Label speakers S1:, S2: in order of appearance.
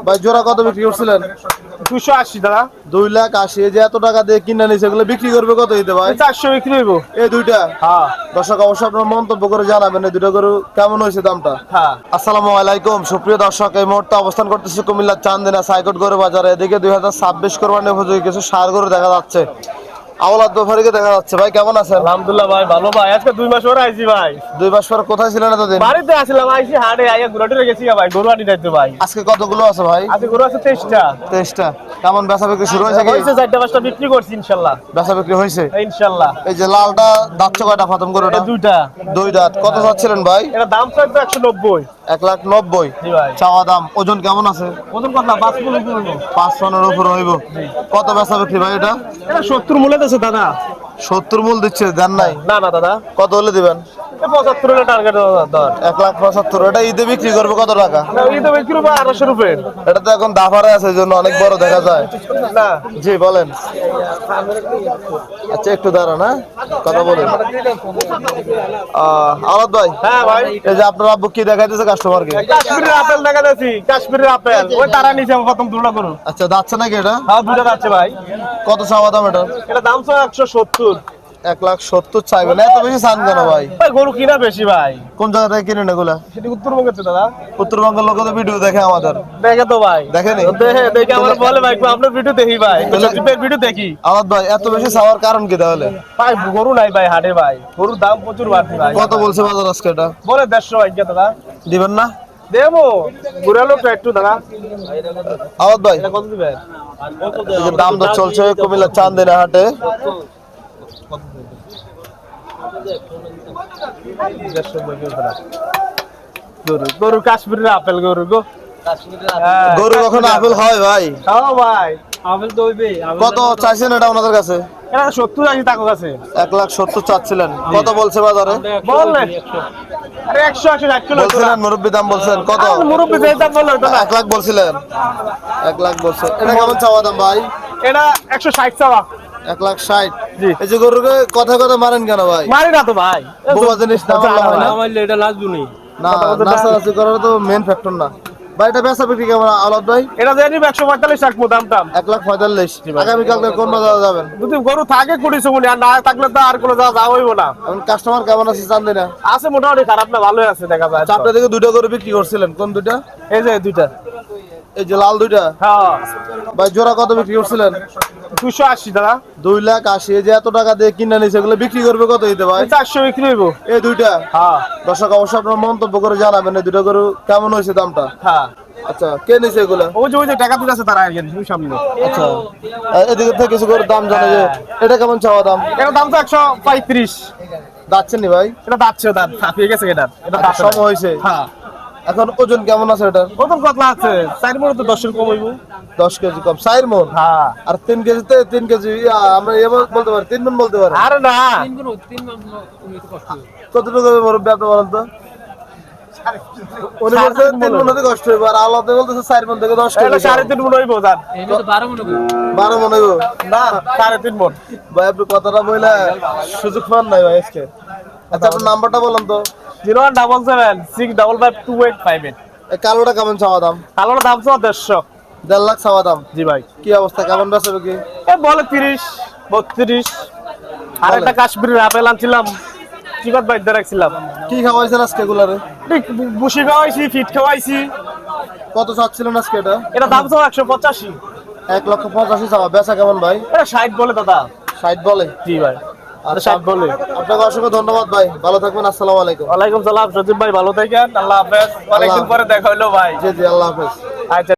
S1: ভাই জোড়া কত বিক্রি করছিলেন?
S2: 280 দাদা।
S1: 2,80,000। এই যে এত টাকা দিয়ে কিনে নিছে, এগুলো বিক্রি করবে কত দিতে ভাই?
S2: 400 বিক্রি হইব।
S1: এই দুইটা?
S2: হ্যাঁ
S1: দর্শক অবশ্যই আপনার মন্তব্য করে জানাবেন এই দুটো গরু কেমন হয়েছে দামটা।
S2: হ্যাঁ।
S1: আসসালামু আলাইকুম সুপ্রিয় দর্শক, এই মুহূর্তে অবস্থান করতেছি কুমিল্লার চান্দিনা সাইকট গরু বাজারে। এদিকে 2026 কোরবানি উপযোগী কিছু ষাঁড় গরু দেখা যাচ্ছে, আওলাদ ব্যাপারীকে দেখা যাচ্ছে। ভাই কেমন আছেন?
S2: আলহামদুলিল্লাহ ভাই ভালো ভাই। আজকে 2 মাস পরে আইছি ভাই।
S1: 2 মাস পর কোথায় ছিলেন এতদিন?
S2: বাড়িতে আসলাম, আইছি হাটে আইয়া ঘুরাটে গেছি ভাই, গরু আনি যাইতে ভাই।
S1: আজকে কতগুলো আছে ভাই?
S2: আজকে গরু আছে 23টা।
S1: 23টা। কেমন বেচা বিক্রি শুরু হয়েছে কি?
S2: হইছে 4টা 5টা বিক্রি করছি ইনশাআল্লাহ।
S1: বেচা বিক্রি হয়েছে
S2: ইনশাআল্লাহ।
S1: এই যে লালটা দাঁতছে কয়টা প্রথম গরুটা?
S2: দুইটা।
S1: 2 দাঁত। কত চাচ্ছিলেন ভাই?
S2: এটা দাম চাই তো 190।
S1: 1,90,000
S2: জি ভাই।
S1: চাওয়া দাম। ওজন কেমন আছে?
S2: ওজন কত? 5 কিলো করব।
S1: 5 টনের উপরে হইব। কত বেচা বিক্রি ভাই এটা?
S2: এটা 70 মূল্য আছে দাদা।
S1: 70 মূল দিচ্ছে, দেন নাই?
S2: না না দাদা,
S1: কত হলে দিবেন?
S2: 75 এর টার্গেট দর।
S1: 1,75,000। এটা ঈদে বিক্রি করবে কত টাকা?
S2: এই তো বিক্রি করব 800 রুপয়ে।
S1: এটা তো এখন দাফারে আছে, এই জন্য অনেক বড় দেখা যায়।
S2: না
S1: জি বলেন। আচ্ছা একটু দাঁড়ান, হ্যাঁ কথা বলেন। আলাদ ভাই।
S2: হ্যাঁ ভাই।
S1: এই যে আপনার আব্বু কি দেখাইতেছে কাস্টমারকে?
S2: কাশ্মীরের আপেল দেখা যাচ্ছে, কাশ্মীরের আপেল। ওই তারা নিচে প্রথম দুটো করুন।
S1: আচ্ছা যাচ্ছে নাকি এটা?
S2: হ্যাঁ দুটো যাচ্ছে ভাই।
S1: কত চাওয়া দাম এটা?
S2: এটা দাম তো 170।
S1: 1,70,000 চাইবেন? এত বেশি চান কেন ভাই?
S2: ভাই গরু কিনা বেশি ভাই।
S1: কোন জায়গা থেকে কিনেন এগুলা?
S2: সেটি উত্তরবঙ্গের তো দাদা।
S1: উত্তরবঙ্গের লোক তো ভিডিও দেখে আমাদের।
S2: দেখে তো ভাই।
S1: দেখেনি?
S2: দেখে আমার বলে ভাই আপনার ভিডিও দেখি ভাই, ভিডিও দেখি।
S1: আলাদ ভাই এত বেশি চাওয়ার কারণ কি তাহলে?
S2: ভাই গরু নাই ভাই হাটে ভাই, গরুর দাম প্রচুর বাড়তি ভাই।
S1: কত বলছে বাজার আজকে এটা?
S2: বলে 150 ভাই দাদা।
S1: দিবেন না?
S2: দেবো ঘুরালো একটু দাদা।
S1: আলাদ ভাই
S2: এটা কত দিবেন?
S1: এই যে দাম দর চলছে কুমিল্লা চান্দিনা হাটে।
S2: গরু কাশ্মীরের আপেল গরু গো।
S1: গরু কখন আপেল হয় ভাই?
S2: হ্যাঁ ভাই আপেল তো হইবে।
S1: কত চাইছেন এটা ওনাদের কাছে?
S2: এটা 70 আছে টাকা কাছে।
S1: 1,70,000 চাচ্ছিলেন, কত বলছে বাজারে?
S2: বললে আরে 180 60 কিলো
S1: বলছিলেন মুরব্বি দাম বলছেন কত?
S2: মুরব্বি যেই দাম বললো ওটা না।
S1: 1 লাখ বলছিলেন? 1 লাখ বলছে। এটা কেমন চাওয়া দাম ভাই?
S2: এটা 160 চাওয়া।
S1: 1,60,000।
S2: জি।
S1: এই যে গরুকে কথা কথা মারেন কেন ভাই?
S2: মারি না তো ভাই।
S1: বোবা জিনিস না মারলে হয় না?
S2: মারলে এটা নাচবুনি।
S1: না নাচানাচি করার তো মেন ফ্যাক্টর না ভাই। এটা বেচা বিক্রি কেমন আলাদ ভাই?
S2: এটা জানি 145 রাখবো দামটা।
S1: 1,45,000। আগামীকালকে কোন বাজারে যাবেন?
S2: যদি গরু থাকে কুড়ি সমুনি, আর না থাকলে তো আর কোনো যাওয়া হইব না।
S1: এখন কাস্টমার কেমন আছে চান্দিনা?
S2: আছে মোটামুটি, খারাপ না, ভালোই আছে দেখা যায়।
S1: চারটা থেকে 2টা গরু বিক্রি করছিলেন, কোন দুইটা?
S2: এই যে দুইটা।
S1: এই যে লাল দুইটা?
S2: হ্যাঁ
S1: ভাই জোড়া কত বিক্রি করছিলেন?
S2: 280 দাদা।
S1: 2,80,000। এই যে এত টাকা দিয়ে কিনে নিছে, এগুলো বিক্রি করবে কত দিতে ভাই?
S2: 400 বিক্রি হইব।
S1: এই দুইটা?
S2: হ্যাঁ
S1: দর্শক অবশ্যই আপনার মন্তব্য করে জানাবেন এই দুটো গরু কেমন হয়েছে দামটা।
S2: হ্যাঁ।
S1: আচ্ছা কে নিছে এগুলা?
S2: ওই যে টাকা দিতেছে তারা আগে সামনে।
S1: আচ্ছা এদিকে থেকে কিছু গরুর দাম জানা যে এটা কেমন চাওয়া দাম?
S2: এটার দাম তো 135।
S1: যাচ্ছেন নি ভাই?
S2: এটা দাঁতছে দাঁত ফাঁপিয়ে গেছে এটা। এটা দাঁত
S1: সম হয়েছে।
S2: হ্যাঁ।
S1: এখন ওজন কেমন আছে এটা?
S2: প্রথম কতলা আছে 4 মণ তো 10 কম হইব।
S1: 10 কেজি কম, 4 মণ।
S2: হ্যাঁ।
S1: আর 3 কেজিতে 3 কেজি আমরা বলতে পারি 3 মণ বলতে পারি।
S2: আরে না
S3: 3 মণ তুমি তো কষ্ট হবে।
S1: কতটুকু হবে মুরব্বি আপনি বলেন তো? উনি বলছে 3 মণ হতে কষ্ট হবে, আর আলাদা বলতেছে 4 মণ থেকে 10
S2: এটা
S1: কেজি।
S2: 3.5 মণ হইব জান।
S3: এটা তো 12 মণ হবে।
S1: 12 মণ হইব
S2: না 3.5 মণ।
S1: ভাই আপনি কথাটা বইলা সুযোগ পান নাই ভাই আজকে। আচ্ছা আপনার নাম্বারটা বলেন তো?
S2: 01776 6552858।
S1: এই কালোটা কেমন চাওয়া দাম?
S2: কালোর দাম তো 150।
S1: 1.5 লাখ চাওয়া দাম।
S2: জি ভাই।
S1: কি অবস্থা, কেমন বেচা বিক্রি?
S2: এ বলে 30 32। আর একটা কাশ্মীরের আপেল আনছিলাম, চিকট বাইর রাখছিলাম।
S1: কি খাওয়াইছেন আজকে এগুলারে?
S2: বুসি খাওয়াইছি, ফিট খাওয়াইছি।
S1: কত চাচ্ছিলেন আজকে এটা?
S2: এটা দাম তো 185।
S1: 1,85,000 চাওয়া। বেচা কেমন ভাই?
S2: এটা 60 বলে দাদা।
S1: 60 বলে?
S2: জি ভাই।
S1: আচ্ছা
S2: 60 বলে।
S1: আপনাকে অসংখ্য ধন্যবাদ ভাই, ভালো থাকবেন। আসসালামু আলাইকুম।
S2: ওয়ালাইকুম সালাম সজীব ভাই, ভালো থাকেন। আল্লাহ হাফেজ। অনেকদিন পরে দেখা হলো ভাই।
S1: জি জি আল্লাহ হাফেজ।
S2: আচ্ছা।